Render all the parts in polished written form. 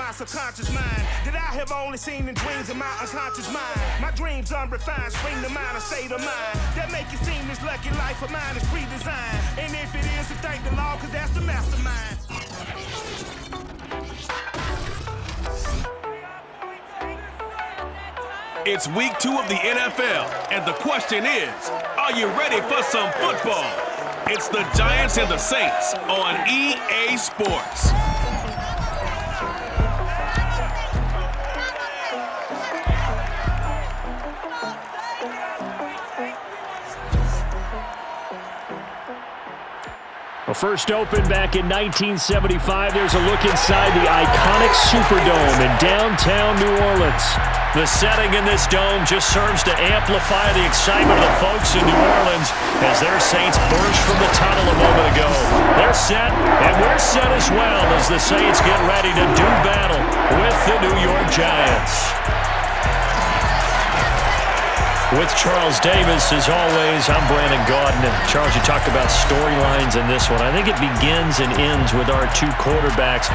my subconscious mind that I have only seen in dreams in my unconscious mind. My dreams unrefined, spring to mind, a state of mind that make it seem this lucky life of mine is pre-designed. And if it is, to thank the Lord, cause that's the mastermind. It's week 2 of the NFL, and the question is, are you ready for some football? It's the Giants and the Saints on EA Sports. Well, first opened back in 1975, there's a look inside the iconic Superdome in downtown New Orleans. The setting in this dome just serves to amplify the excitement of the folks in New Orleans as their Saints burst from the tunnel a moment ago. They're set, and we're set as well as the Saints get ready to do battle with the New York Giants. With Charles Davis, as always, I'm Brandon Gaudin. And Charles, you talked about storylines in this one. I think it begins and ends with our two quarterbacks.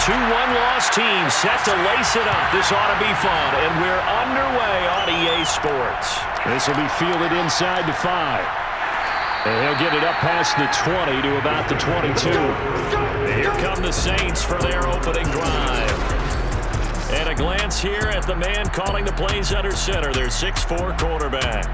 Two one-loss teams set to lace it up. This ought to be fun, and we're underway on EA Sports. This will be fielded inside the 5. And he'll get it up past the 20 to about the 22. And here come the Saints for their opening drive. And a glance here at the man calling the plays under center, their 6'4" quarterback.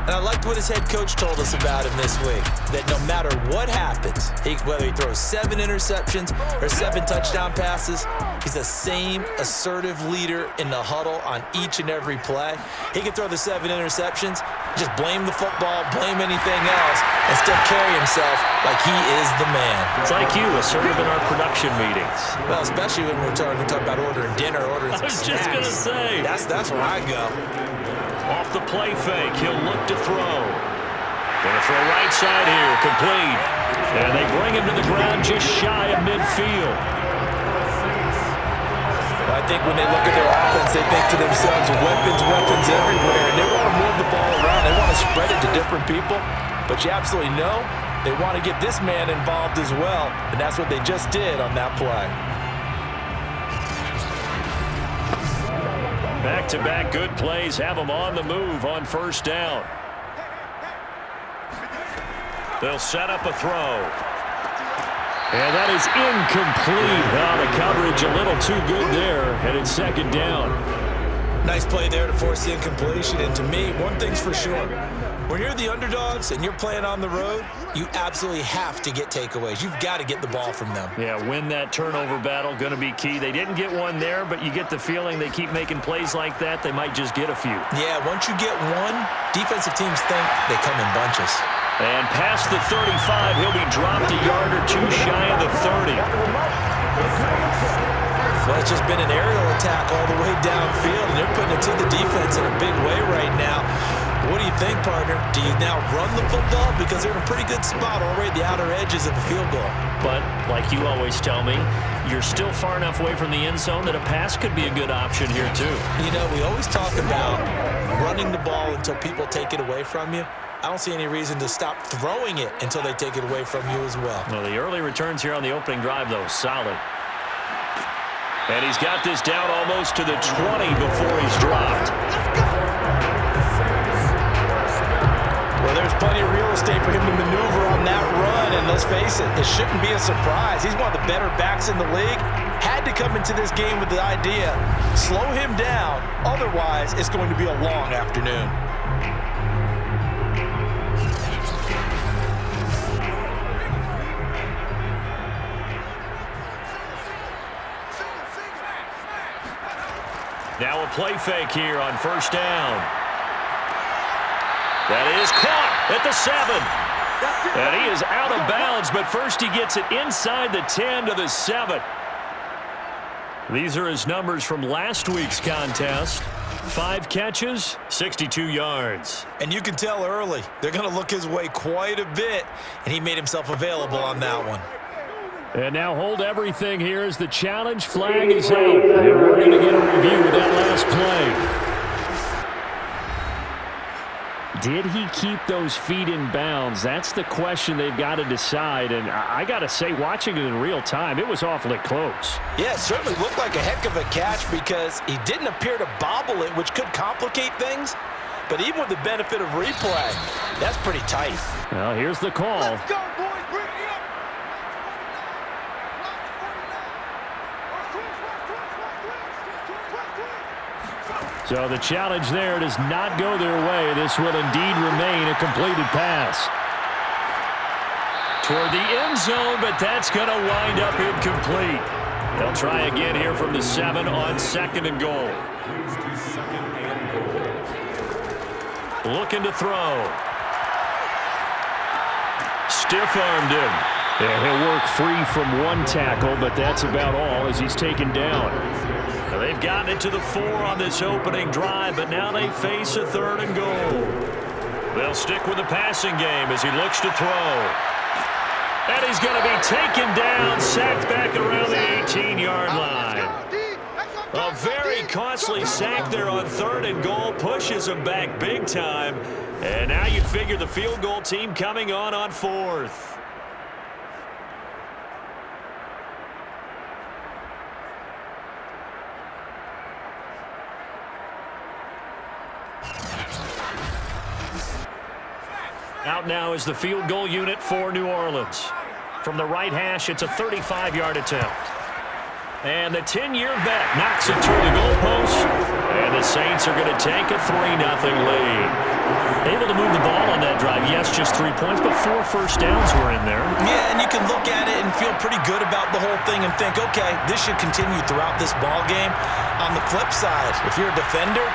And I liked what his head coach told us about him this week, that no matter what happens, whether he throws 7 interceptions or 7 touchdown passes, he's the same assertive leader in the huddle on each and every play. He can throw the 7 interceptions, just blame the football, blame anything else, and still carry himself like he is the man. It's like you, assertive in our production meetings. Well, especially when we talk about ordering dinner, ordering some snacks. I was just going to say. That's where I go. Off the play fake, he'll look to throw. Gonna throw right side here, complete. And they bring him to the ground just shy of midfield. I think when they look at their offense, they think to themselves, weapons everywhere. And they want to move the ball around. They want to spread it to different people. But you absolutely know they want to get this man involved as well. And that's what they just did on that play. Back-to-back good plays have them on the move on first down. They'll set up a throw. And that is incomplete. The coverage a little too good there, and it's second down. Nice play there to force the incompletion. And to me, one thing's for sure. When you're the underdogs and you're playing on the road, you absolutely have to get takeaways. You've got to get the ball from them. Yeah, win that turnover battle, going to be key. They didn't get one there, but you get the feeling they keep making plays like that, they might just get a few. Yeah, once you get one, defensive teams think they come in bunches. And past the 35, he'll be dropped a yard or two shy of the 30. Well, it's just been an aerial attack all the way downfield, and they're putting it to the defense in a big way right now. What do you think, partner? Do you now run the football? Because they're in a pretty good spot already at the outer edges of the field goal. But, like you always tell me, you're still far enough away from the end zone that a pass could be a good option here, too. You know, we always talk about running the ball until people take it away from you. I don't see any reason to stop throwing it until they take it away from you as well. Well, the early returns here on the opening drive, though, solid. And he's got this down almost to the 20 before he's dropped. Well, there's plenty of real estate for him to maneuver on that run, and let's face it, it shouldn't be a surprise. He's one of the better backs in the league. Had to come into this game with the idea, slow him down, otherwise it's going to be a long afternoon. Now a play fake here on first down. That is caught at the 7. And he is out of bounds, but first he gets it inside the 10 to the 7. These are his numbers from last week's contest. 5 catches, 62 yards. And you can tell early, they're going to look his way quite a bit, and he made himself available on that one. And now hold everything here as the challenge flag is out. And we're going to get a review of that last play. Did he keep those feet in bounds? That's the question they've got to decide. And I got to say, watching it in real time, it was awfully close. Yeah, it certainly looked like a heck of a catch because he didn't appear to bobble it, which could complicate things. But even with the benefit of replay, that's pretty tight. Well, here's the call. Let's go, boys. Bring it up. So the challenge there does not go their way. This will indeed remain a completed pass. Toward the end zone, but that's going to wind up incomplete. They'll try again here from the 7 on 2nd and goal. Looking to throw. Stiff-armed him. Yeah, he'll work free from one tackle, but that's about all as he's taken down. Now they've gotten it to the 4 on this opening drive, but now they face a 3rd and goal. They'll stick with the passing game as he looks to throw. And he's going to be taken down, sacked back around the 18-yard line. A very costly sack there on 3rd and goal, pushes him back big time. And now you figure the field goal team coming on 4th. Out now is the field goal unit for New Orleans. From the right hash, it's a 35-yard attempt. And the 10-year vet knocks it through the goalpost. And the Saints are going to take a 3-0 lead. Able to move the ball on that drive. Yes, just 3 points, but 4 first downs were in there. Yeah, and you can look at it and feel pretty good about the whole thing and think, okay, this should continue throughout this ball game. On the flip side, if you're a defender,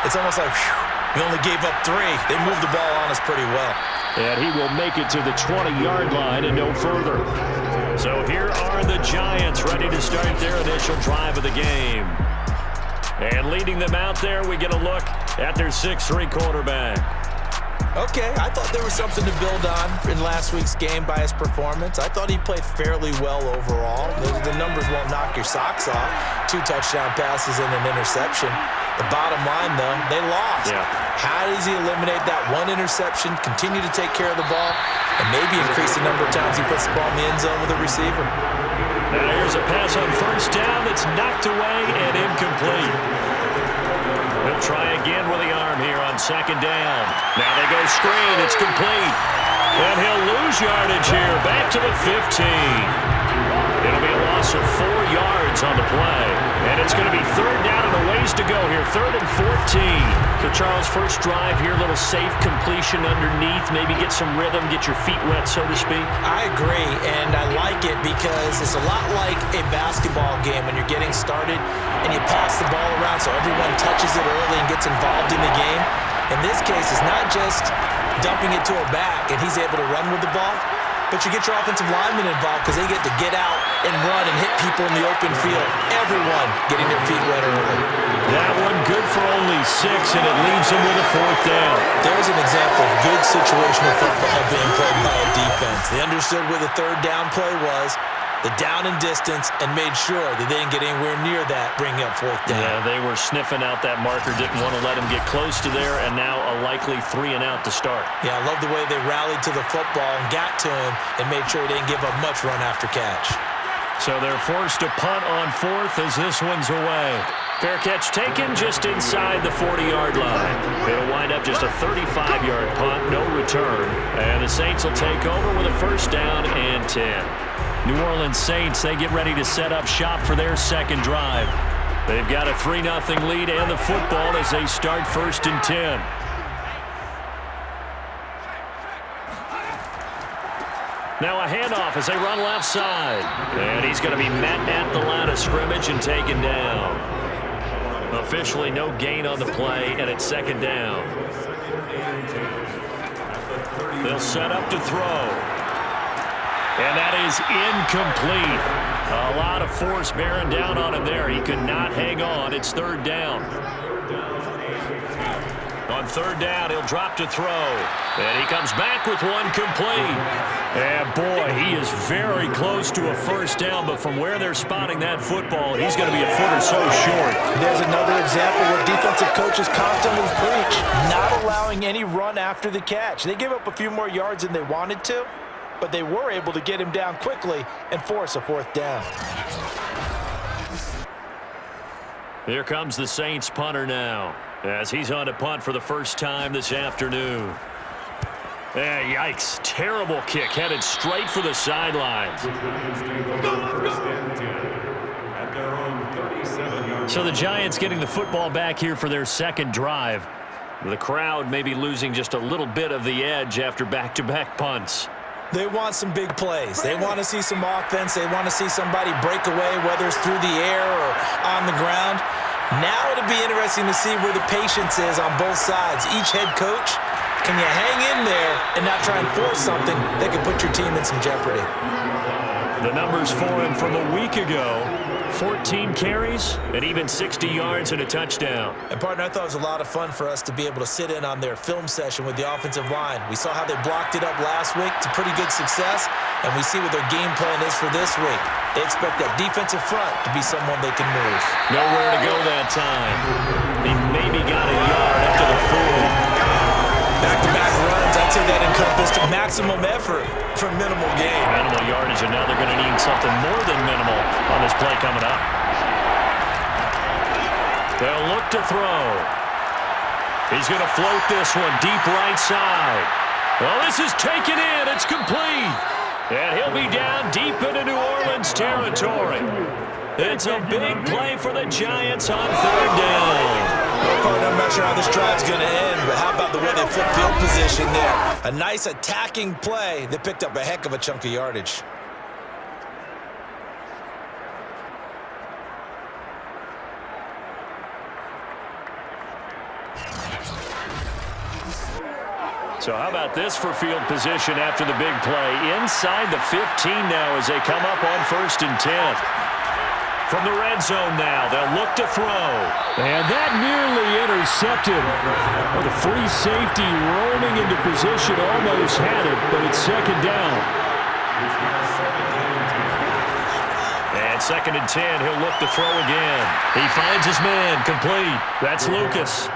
it's almost like, whew, we only gave up 3. They moved the ball on us pretty well. And he will make it to the 20-yard line and no further. So here are the Giants ready to start their initial drive of the game. And leading them out there, we get a look at their 6'3" quarterback. Okay, I thought there was something to build on in last week's game by his performance. I thought he played fairly well overall. The numbers won't knock your socks off. 2 touchdown passes and an interception. The bottom line, though, they lost. Yeah. How does he eliminate that 1 interception, continue to take care of the ball, and maybe increase the number of times he puts the ball in the end zone with a receiver? Now here's a pass on 1st down that's knocked away and incomplete. He'll try again with the arm here on 2nd down. Now they go screen. It's complete. And he'll lose yardage here. Back to the 15. It'll be a loss of 4 yards on the play. And it's going to be 3rd down and a ways to go here. 3rd and 14. So, Charles, first drive here, a little safe completion underneath. Maybe get some rhythm, get your feet wet, so to speak. I agree, and I like it because it's a lot like a basketball game when you're getting started and you pass the ball around so everyone touches it early and gets involved in the game. In this case, it's not just dumping it to a back and he's able to run with the ball, but you get your offensive linemen involved because they get to get out and run and hit people in the open field. Everyone getting their feet wet early. That one good for only 6, and it leaves him with a 4th down. There's an example of good situational football being played by a defense. They understood where the 3rd down play was, the down and distance, and made sure that they didn't get anywhere near that, bringing up 4th down. Yeah, they were sniffing out that marker, didn't want to let him get close to there, and now a likely 3 and out to start. Yeah, I love the way they rallied to the football and got to him and made sure they didn't give up much run after catch. So they're forced to punt on 4th as this one's away. Fair catch taken just inside the 40-yard line. It'll wind up just a 35-yard punt, no return. And the Saints will take over with a 1st down and 10. New Orleans Saints, they get ready to set up shop for their 2nd drive. They've got a 3-0 lead and the football as they start 1st and 10. Now a handoff as they run left side. And he's going to be met at the line of scrimmage and taken down. Officially no gain on the play, and it's 2nd down. They'll set up to throw. And that is incomplete. A lot of force bearing down on him there. He could not hang on. It's 3rd down. On 3rd down, he'll drop to throw. And he comes back with one complete. And boy, he is very close to a 1st down, but from where they're spotting that football, he's going to be a foot or so short. There's another example where defensive coaches constantly preach not allowing any run after the catch. They gave up a few more yards than they wanted to, but they were able to get him down quickly and force a 4th down. Here comes the Saints punter now, as he's on to punt for the first time this afternoon. Yikes. Terrible kick headed straight for the sidelines. So the Giants getting the football back here for their second drive. The crowd may be losing just a little bit of the edge after back-to-back punts. They want some big plays. They want to see some offense. They want to see somebody break away, whether it's through the air or on the ground. Now it'll be interesting to see where the patience is on both sides. Each head coach, can you hang in there and not try and force something that could put your team in some jeopardy? The numbers for him from a week ago: 14 carries and even 60 yards and a touchdown. And, partner, I thought it was a lot of fun for us to be able to sit in on their film session with the offensive line. We saw how they blocked it up last week to pretty good success, and we see what their game plan is for this week. They expect that defensive front to be someone they can move. Nowhere to go that time. He maybe got a yard up to the 40. Back-to-back runs, I'd say that encompassed maximum effort for minimal gain. Minimal yardage, and now they're going to need something more than minimal on this play coming up. They'll look to throw. He's going to float this one deep right side. Well, this is taken in. It's complete. And he'll be down deep into New Orleans territory. It's a big play for the Giants on 3rd down. Well, partner, I'm not sure how this drive's going to end, but how about the way they flip field position there? A nice attacking play that picked up a heck of a chunk of yardage. So how about this for field position after the big play? Inside the 15 now as they come up on 1st and 10. From the red zone now, they'll look to throw. And that nearly intercepted. Well, the free safety roaming into position almost had it, but it's 2nd down. And 2nd and 10, he'll look to throw again. He finds his man, complete. That's Lucas.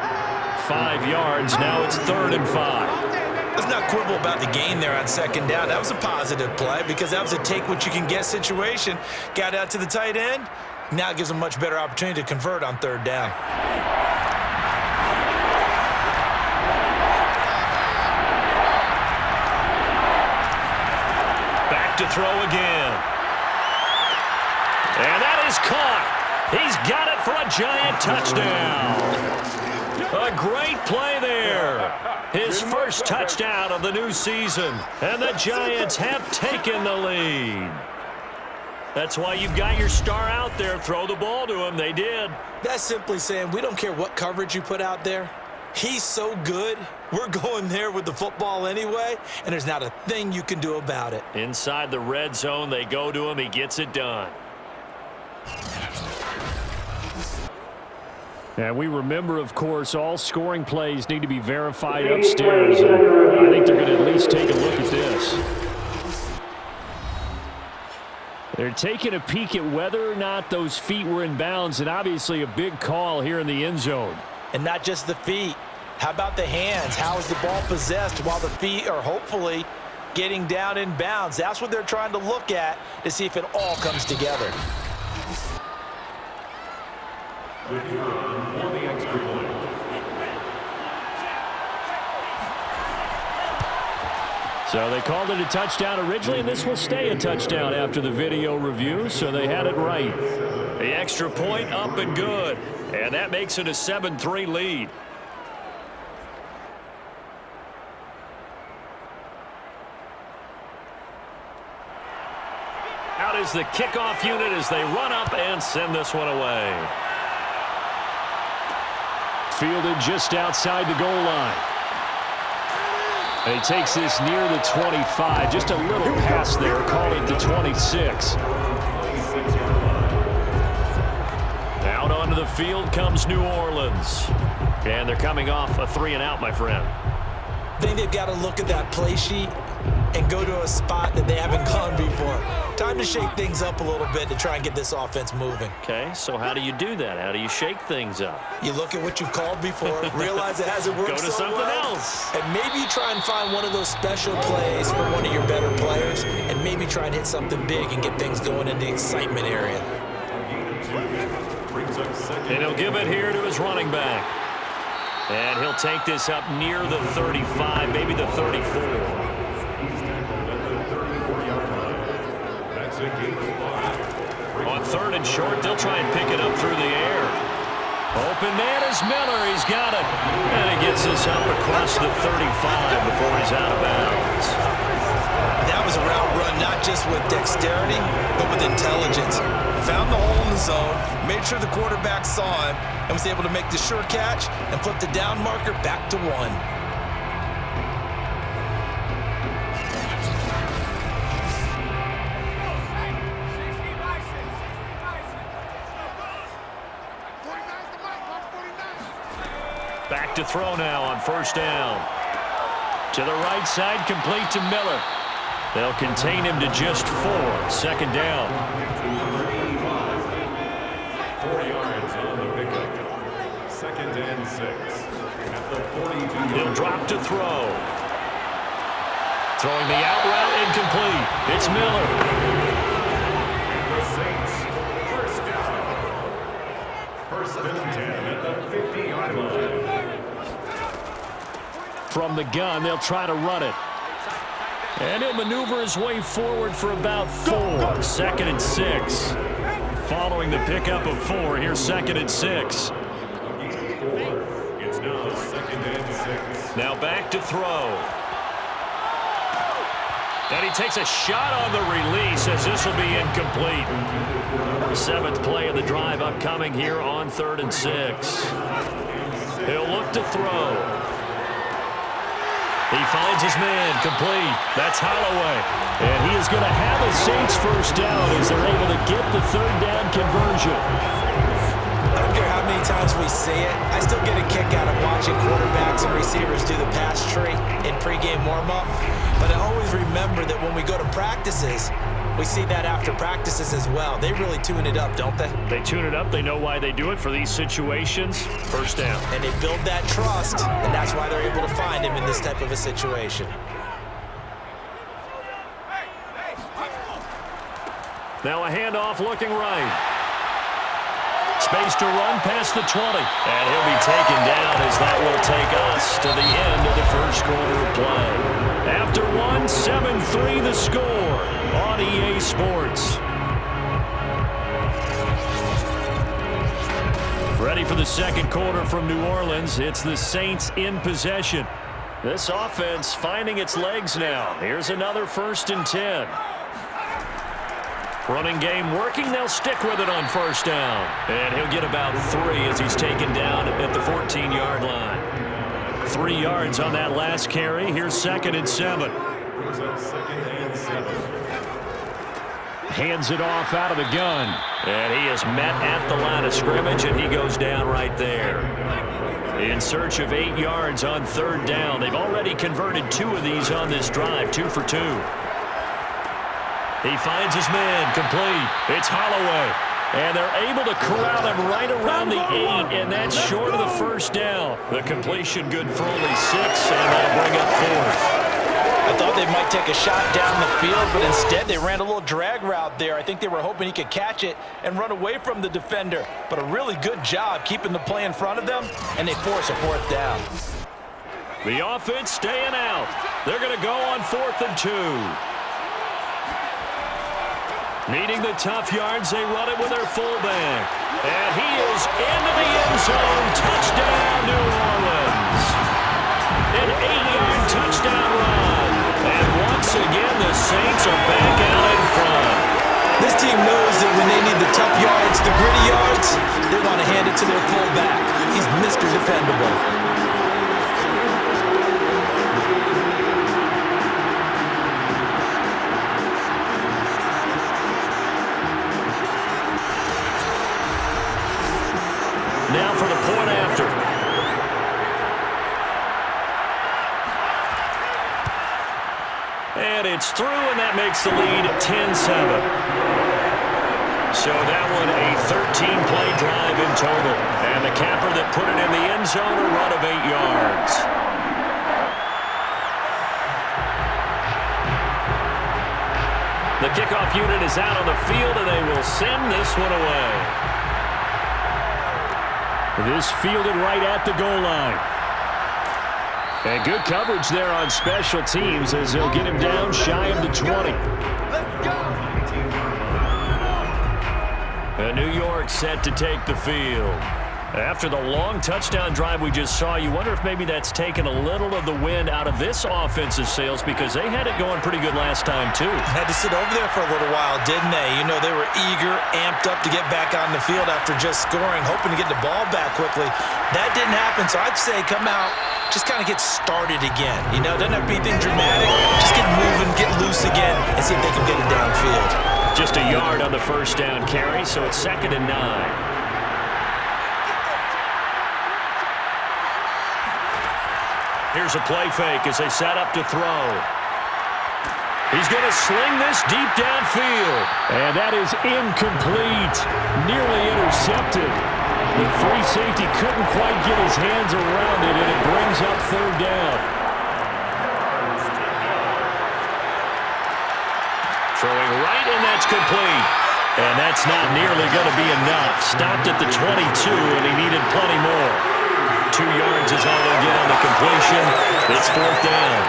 5 yards, now it's 3rd and 5. Let's not quibble about the gain there on 2nd down. That was a positive play because that was a take-what-you-can-get situation. Got out to the tight end. Now it gives them a much better opportunity to convert on 3rd down. Back to throw again. And that is caught. He's got it for a Giant touchdown. A great play there. His first touchdown of the new season. And the Giants have taken the lead. That's why you've got your star out there. Throw the ball to him. They did. That's simply saying we don't care what coverage you put out there. He's so good. We're going there with the football anyway, and there's not a thing you can do about it. Inside the red zone, they go to him. He gets it done. And we remember, of course, all scoring plays need to be verified upstairs. And I think they're going to at least take a look at this. They're taking a peek at whether or not those feet were in bounds, and obviously a big call here in the end zone. And not just the feet. How about the hands? How is the ball possessed while the feet are hopefully getting down in bounds? That's what they're trying to look at to see if it all comes together. So they called it a touchdown originally, and this will stay a touchdown after the video review, so they had it right. The extra point up and good, and that makes it a 7-3 lead. Out is the kickoff unit as they run up and send this one away. Fielded just outside the goal line. And he takes this near the 25. Just a little pass there, call it the 26. Out onto the field comes New Orleans. And they're coming off a 3-and-out, my friend. I think they've got to look at that play sheet and go to a spot that they haven't gone before. Time to shake things up a little bit to try and get this offense moving. Okay, so how do you do that? How do you shake things up? You look at what you've called before, realize it hasn't worked Go to so something well, else. is. And maybe you try and find one of those special plays for one of your better players, and maybe try and hit something big and get things going in the excitement area. And he'll give it here to his running back. And he'll take this up near the 35, maybe the 34. On 3rd and short, they'll try and pick it up through the air. Open man is Miller. He's got it. And he gets this up across the 35 before he's out of bounds. That was a route run not just with dexterity, but with intelligence. Found the hole in the zone, made sure the quarterback saw him, and was able to make the sure catch and flip the down marker back to 1. Back to throw now on 1st down. To the right side, complete to Miller. They'll contain him to just 4. 2nd down. 4 yards on the pickup. 2nd and 6. At the 42. He'll drop to throw. Throwing the out route incomplete. It's Miller. The Saints, 1st down. 1st and 10 at the 50-yard line. From the gun, they'll try to run it. And he'll maneuver his way forward for about 4. 2nd and 6. Following the pickup of 4, here's 2nd and 6. It's now 2nd and 6. Now back to throw. And he takes a shot on the release as this will be incomplete. 7th play of the drive upcoming here on 3rd and 6. He'll look to throw. He finds his man, complete. That's Holloway. And he is going to have a Saints 1st down as they're able to get the 3rd down conversion. I don't care how many times we see it, I still get a kick out of watching quarterbacks and receivers do the pass tree in pregame warm-up. But I always remember that when we go to practices, we see that after practices as well. They really tune it up, don't they? They tune it up. They know why they do it for these situations. 1st down. And they build that trust, and that's why they're able to find him in this type of a situation. Now a handoff looking right. Space to run past the 20. And he'll be taken down as that will take us to the end of the 1st quarter of play. After 1, 7-3 the score on EA Sports. Ready for the 2nd quarter from New Orleans. It's the Saints in possession. This offense finding its legs now. Here's another 1st and 10. Running game working. They'll stick with it on 1st down. And he'll get about 3 as he's taken down at the 14-yard line. 3 yards on that last carry. Here's 2nd and 7. Hands it off out of the gun. And he is met at the line of scrimmage, and he goes down right there. In search of 8 yards on 3rd down. They've already converted 2 of these on this drive, 2 for 2. He finds his man, complete. It's Holloway. And they're able to corral him right around the 8, and that's short of the 1st down. The completion good for only 6, and they'll bring up 4th. I thought they might take a shot down the field, but instead they ran a little drag route there. I think they were hoping he could catch it and run away from the defender. But a really good job keeping the play in front of them, and they force a 4th down. The offense staying out. They're going to go on 4th and 2. Needing the tough yards, they run it with their fullback. And he is into the end zone. Touchdown, New Orleans. An 8-yard touchdown run. And once again, the Saints are back out in front. This team knows that when they need the tough yards, the gritty yards, they want to hand it to their fullback. He's Mr. Dependable. Now for the point after. And it's through, and that makes the lead 10-7. So that one a 13-play drive in total. And the capper that put it in the end zone, a run of 8 yards. The kickoff unit is out on the field, and they will send this one away. This fielded right at the goal line. And good coverage there on special teams as they'll get him down shy of the 20. And New York set to take the field. After the long touchdown drive we just saw, you wonder if maybe that's taken a little of the wind out of this offense's sails because they had it going pretty good last time, too. Had to sit over there for a little while, didn't they? You know, they were eager, amped up to get back on the field after just scoring, hoping to get the ball back quickly. That didn't happen, so I'd say come out, just kind of get started again. You know, doesn't have to be anything dramatic. Just get moving, get loose again, and see if they can get it downfield. Just a yard on the first down carry, so it's 2nd and 9. Here's a play fake as they set up to throw. He's going to sling this deep downfield. And that is incomplete. Nearly intercepted. The free safety couldn't quite get his hands around it, and it brings up 3rd down. Throwing right, and that's complete. And that's not nearly going to be enough. Stopped at the 22, and he needed plenty more. 2 yards is all they'll get on the completion. It's 4th down.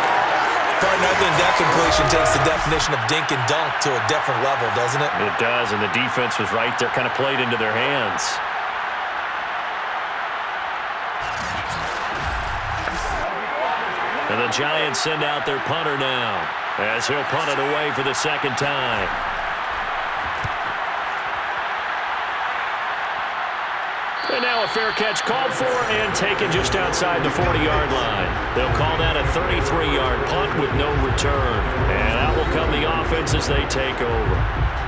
Partner, I think that completion takes the definition of dink and dunk to a different level, doesn't it? It does, and the defense was right there, kind of played into their hands. And the Giants send out their punter now, as he'll punt it away for the 2nd time. And now a fair catch called for and taken just outside the 40-yard line. They'll call that a 33-yard punt with no return. And out will come the offense as they take over.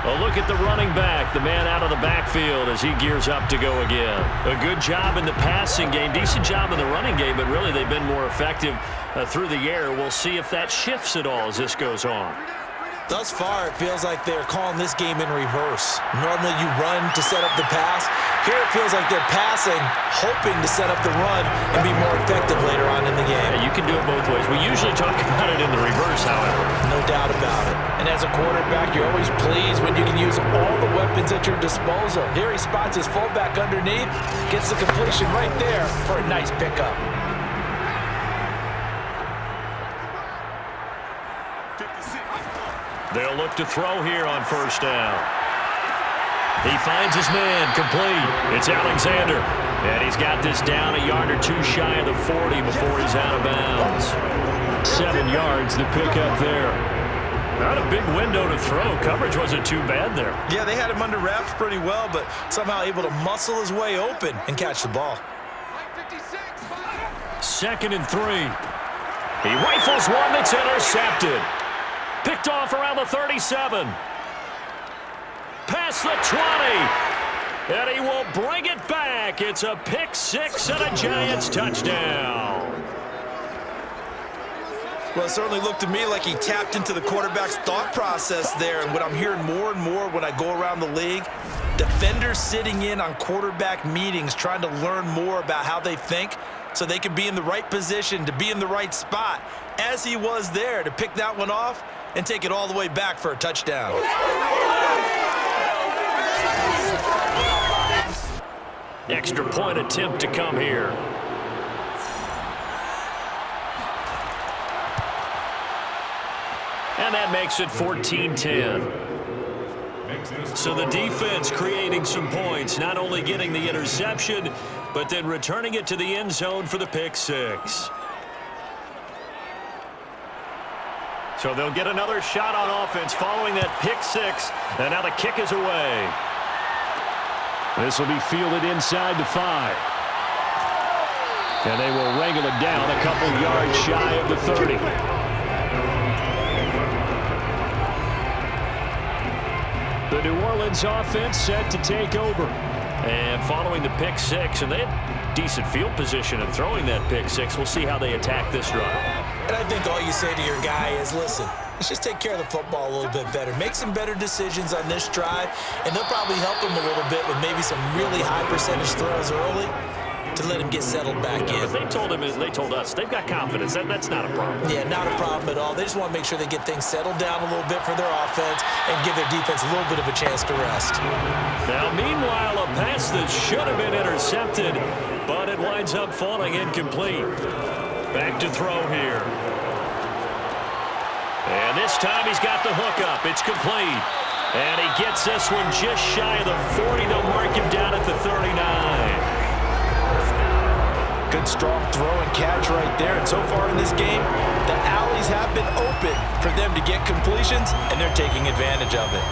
A look at the running back, the man out of the backfield as he gears up to go again. A good job in the passing game, decent job in the running game, but really they've been more effective through the air. We'll see if that shifts at all as this goes on. Thus far, it feels like they're calling this game in reverse. Normally you run to set up the pass. Here it feels like they're passing, hoping to set up the run and be more effective later on in the game. Yeah, you can do it both ways. We usually talk about it in the reverse, however. No doubt about it. And as a quarterback, you're always pleased when you can use all the weapons at your disposal. Here he spots his fullback underneath, gets the completion right there for a nice pickup. They'll look to throw here on 1st down. He finds his man, complete. It's Alexander. And he's got this down a yard or 2 shy of the 40 before he's out of bounds. 7 yards, the pickup there. Not a big window to throw. Coverage wasn't too bad there. Yeah, they had him under wraps pretty well, but somehow able to muscle his way open and catch the ball. 2nd and 3. He rifles one that's intercepted. Picked off around the 37. Past the 20. And he will bring it back. It's a pick 6 and a Giants touchdown. Well, it certainly looked to me like he tapped into the quarterback's thought process there. And what I'm hearing more and more when I go around the league, defenders sitting in on quarterback meetings trying to learn more about how they think so they can be in the right position, to be in the right spot, as he was there to pick that one off and take it all the way back for a touchdown. Extra point attempt to come here. And that makes it 14-10. So the defense creating some points, not only getting the interception, but then returning it to the end zone for the pick 6. So they'll get another shot on offense following that pick 6. And now the kick is away. This will be fielded inside the 5. And they will wrangle it down a couple yards shy of the 30. The New Orleans offense set to take over. And following the pick 6, and they had decent field position in throwing that pick 6. We'll see how they attack this drive. And I think all you say to your guy is, listen, let's just take care of the football a little bit better. Make some better decisions on this drive, and they'll probably help him a little bit with maybe some really high percentage throws early to let him get settled back in. But they told us they've got confidence. That's not a problem. Yeah, not a problem at all. They just want to make sure they get things settled down a little bit for their offense and give their defense a little bit of a chance to rest. Now, meanwhile, a pass that should have been intercepted, but it winds up falling incomplete. Back to throw here. And this time he's got the hook up. It's complete. And he gets this one just shy of the 40. They'll mark him down at the 39. Good strong throw and catch right there. And so far in this game, the alleys have been open for them to get completions, and they're taking advantage of it.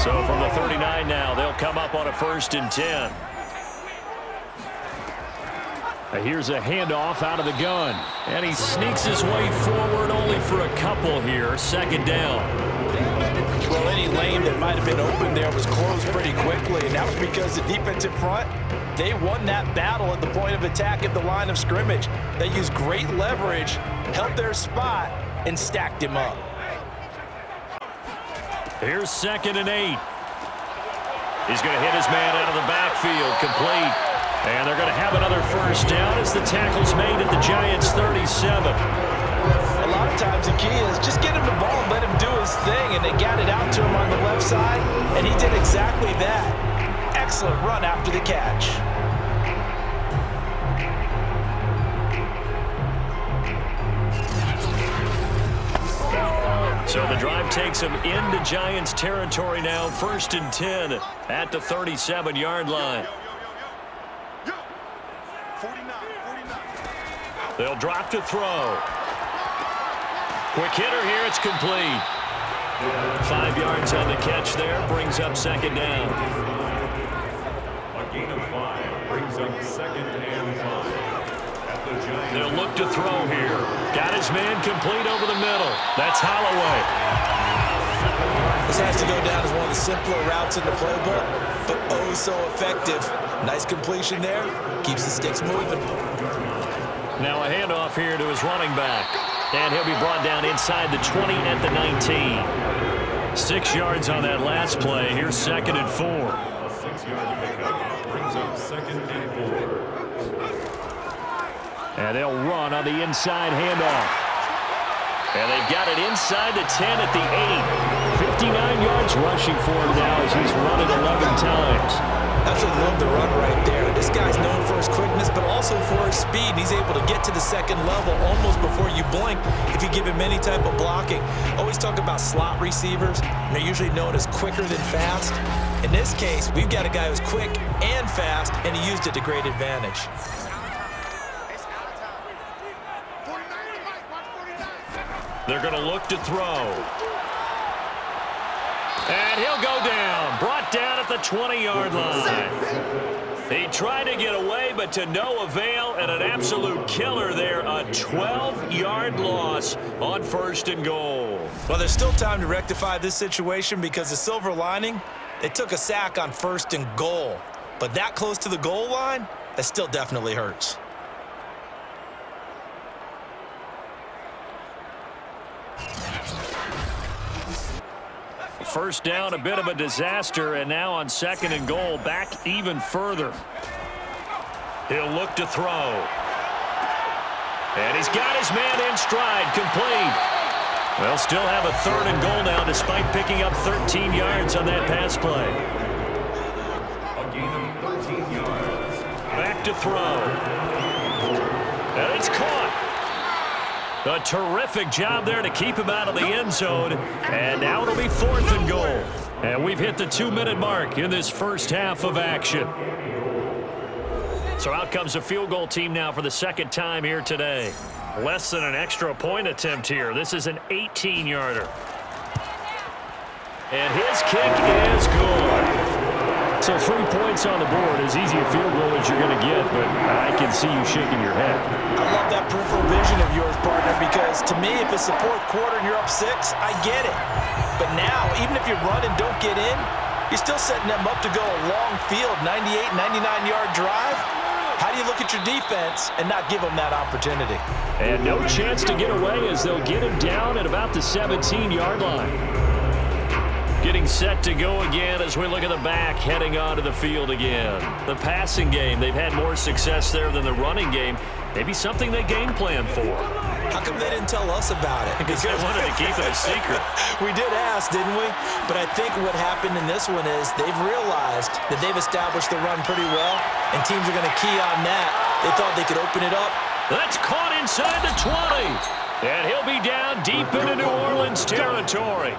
So from the 39 now, they'll come up on a 1st and 10. Here's a handoff out of the gun. And he sneaks his way forward only for a couple here. 2nd down. Well, any lane that might have been open there was closed pretty quickly, and that was because the defensive front, they won that battle at the point of attack at the line of scrimmage. They used great leverage, held their spot, and stacked him up. Here's 2nd and 8. He's going to hit his man out of the backfield, complete. And they're going to have another 1st down as the tackle's made at the Giants' 37. A lot of times the key is just get him the ball and let him do his thing, and they got it out to him on the left side, and he did exactly that. Excellent run after the catch. So the drive takes him into Giants territory now. 1st and 10 at the 37-yard line. They'll drop to throw. Quick hitter here. It's complete. 5 yards on the catch there. Brings up 2nd down. A gain of 5 brings up 2nd and 5. They'll look to throw here. Got his man complete over the middle. That's Holloway. This has to go down as one of the simpler routes in the playbook, but oh so effective. Nice completion there. Keeps the sticks moving. Now a handoff here to his running back. And he'll be brought down inside the 20 at the 19. 6 yards on that last play. Here's 2nd and 4. A 6-yard pickup brings up 2nd and 4. And they'll run on the inside handoff. And they've got it inside the 10 at the 8. 59 yards rushing for him now as he's run it 11 times. Absolutely love the run right there. This guy's known for his quickness, but also for his speed. He's able to get to the 2nd level almost before you blink if you give him any type of blocking. Always talk about slot receivers. They're usually known as quicker than fast. In this case, we've got a guy who's quick and fast, and he used it to great advantage. They're going to look to throw. And he'll go down. Brought down at the 20-yard line. He tried to get away, but to no avail, and an absolute killer there. A 12-yard loss on 1st and goal. Well, there's still time to rectify this situation because the silver lining, they took a sack on 1st and goal. But that close to the goal line, that still definitely hurts. First down, a bit of a disaster, and now on 2nd and goal, back even further. He'll look to throw. And he's got his man in stride, complete. They'll still have a 3rd and goal now despite picking up 13 yards on that pass play. A gain of 13 yards. Back to throw. And it's caught. A terrific job there to keep him out of the end zone. And now it'll be 4th and goal. And we've hit the 2-minute mark in this first half of action. So out comes a field goal team now for the 2nd time here today. Less than an extra point attempt here. This is an 18-yarder. And his kick is good. So 3 points on the board, as easy a field goal as you're going to get, but I can see you shaking your head. I love that peripheral vision of yours, partner, because to me, if it's the 4th quarter and you're up 6, I get it. But now, even if you run and don't get in, you're still setting them up to go a long field, 98, 99-yard drive. How do you look at your defense and not give them that opportunity? And no chance to get away as they'll get him down at about the 17-yard line. Getting set to go again as we look at the back heading onto the field again. The passing game, they've had more success there than the running game. Maybe something they game plan for. How come they didn't tell us about it? Because they wanted to keep it a secret. We did ask, didn't we? But I think what happened in this one is they've realized that they've established the run pretty well, and teams are going to key on that. They thought they could open it up. That's caught inside the 20. And he'll be down deep into New Orleans territory.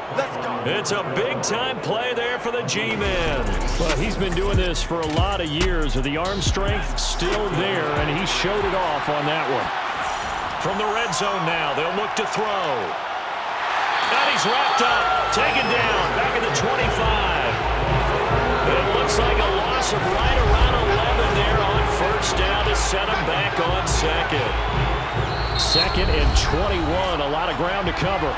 It's a big-time play there for the G-Man. Well, he's been doing this for a lot of years with the arm strength still there, and he showed it off on that one. From the red zone now, they'll look to throw. And he's wrapped up, taken down, back at the 25. It looks like a loss of right around 11 there on first down to set him back on second. 2nd and 21, a lot of ground to cover.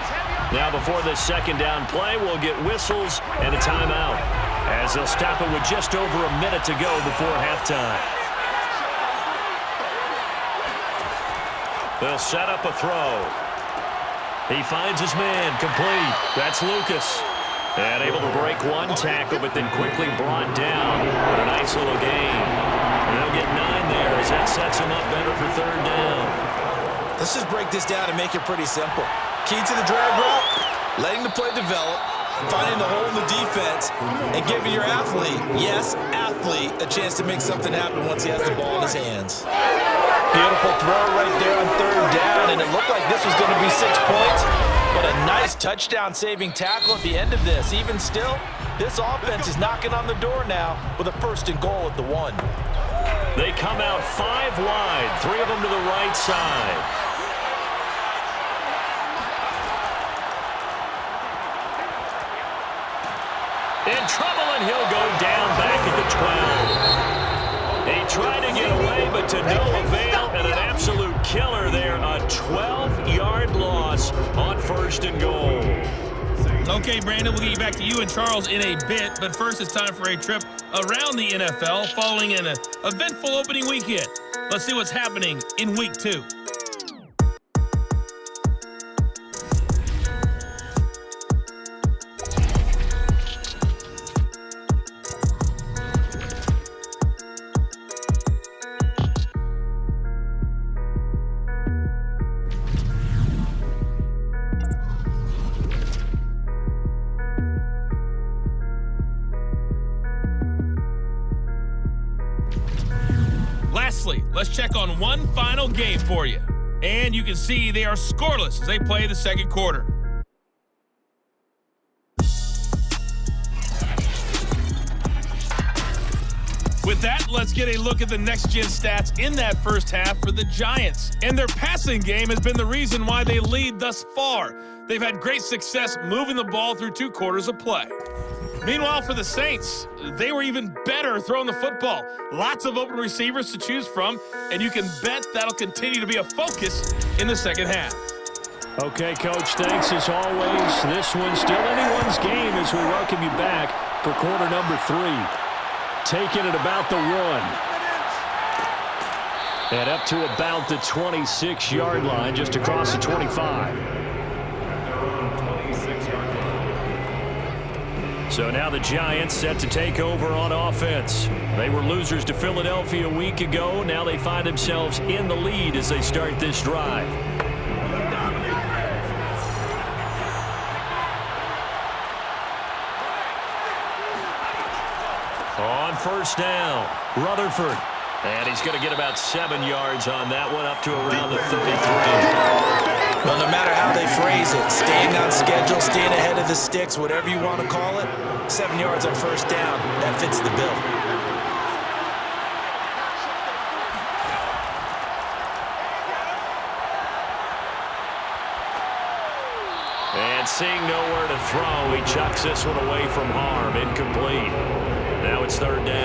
Now before this second down play, we'll get whistles and a timeout as they'll stop it with just over a minute to go before halftime. They'll set up a throw. He finds his man, complete. That's Lucas. And able to break one tackle, but then quickly brought down with a nice little gain. And they'll get 9 there as that sets him up better for third down. Let's just break this down and make it pretty simple. Key to the drag route, letting the play develop, finding the hole in the defense, and giving your athlete, yes, athlete, a chance to make something happen once he has the ball in his hands. Beautiful throw right there on third down, and it looked like this was going to be 6 points, but a nice touchdown-saving tackle at the end of this. Even still, this offense is knocking on the door now with a 1st and goal at the 1. They come out 5 wide, 3 of them to the right side. In trouble, and he'll go down back at the 12. He tried to get away, but to no avail, and an absolute killer there. A 12-yard loss on 1st and goal. Okay, Brandon, we'll get you back to you and Charles in a bit, but first it's time for a trip around the NFL following an eventful opening weekend. Let's see what's happening in Week 2. Lastly, let's check on one final game for you. And you can see they are scoreless as they play the second quarter. With that, let's get a look at the next-gen stats in that first half for the Giants. And their passing game has been the reason why they lead thus far. They've had great success moving the ball through 2 quarters of play. Meanwhile, for the Saints, they were even better throwing the football. Lots of open receivers to choose from, and you can bet that'll continue to be a focus in the second half. Okay, Coach, thanks as always. This one's still anyone's game as we welcome you back for quarter number 3. Taking it about the 1. And up to about the 26-yard line, just across the 25. So now the Giants set to take over on offense. They were losers to Philadelphia a week ago. Now they find themselves in the lead as they start this drive. On first down, Rutherford. And he's going to get about 7 yards on that one, up to around the 33. Well, no matter how they phrase it, staying on schedule, staying ahead of the sticks, whatever you want to call it, 7 yards on first down, that fits the bill. And seeing nowhere to throw, he chucks this one away from harm, incomplete. Now it's third down.